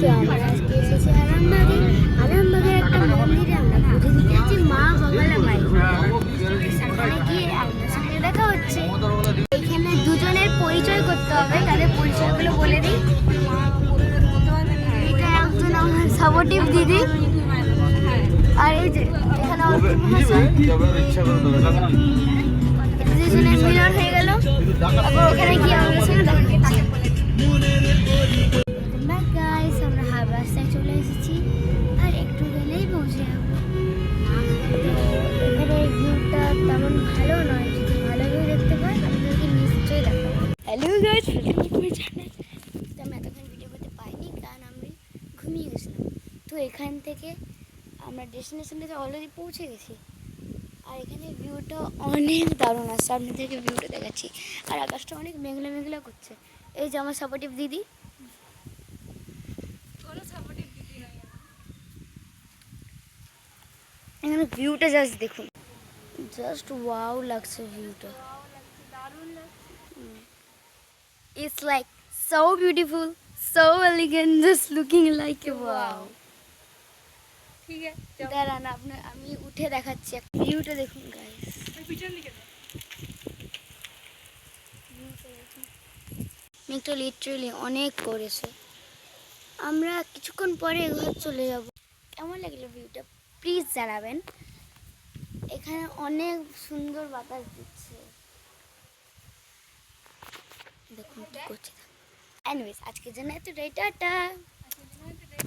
তো আমরা আজকে এসেছি আরামবাগে। আরামবাগের একটা মন্দিরে আমরা পুজো দিতে যাচ্ছি, মা বগলা মাই। সেখানে গিয়ে আপনার সঙ্গে দেখা হচ্ছে। এখানে দুজনের পরিচয় করতে হবে, তাদের পরিচয়গুলো বলে দিই। এটা একজন আমার সাপোর্টিভ দিদি, আর এই যে এখানে দুজনের মিলন হয়ে গেল। তারপর ওখানে গিয়ে আমাদের সঙ্গে দেখা হচ্ছে। গাইস, আমরা হাওড়া রাস্তায় চলে এসেছি, আর একটু গেলেই পৌঁছে যাবো। এখানে ভিউটা তেমন ভালো নয়, যদি ভালো ভিউ দেখতে পাই আপনাদেরকে নিশ্চয়ই দেখাবো। Hello guys, welcome to my channel. তো আমি এতক্ষণ ভিডিও করতে পাইনি, কারণ আমি ঘুমিয়ে গেছিলাম। তো এখান থেকে আমরা ডেস্টিনেশনটাতে অলরেডি পৌঁছে গেছি, আর এখানে ভিউটা অনেক দারুণ আসছে। আপনাদেরকে ভিউটা দেখাচ্ছি, আর আকাশটা অনেক মেঘলা মেঘলা করছে। এই যে আমার সাপোর্টিভ দিদি। এখানে ভিউটা জাস্ট দেখুন, জাস্ট ওয়াও লাগছে ভিউটা। It's like so beautiful, so elegant, just looking like a wow. ঠিক আছে, দাঁড়ান আপনার আমি উঠে দেখাচ্ছি, ভিউটা দেখুন গাইস। মেঘটা লিটারেলি অনেক করেছে। আমরা কিছুক্ষণ পরে ঘর চলে যাব। কেমন লাগলো ভিউটা প্লিজ জানাবেন। এখানে অনেক সুন্দর বাতাস দিচ্ছে, দেখুন কি করছে। এনিওয়েজ, আজকের জন্য এতটাই, টাটা।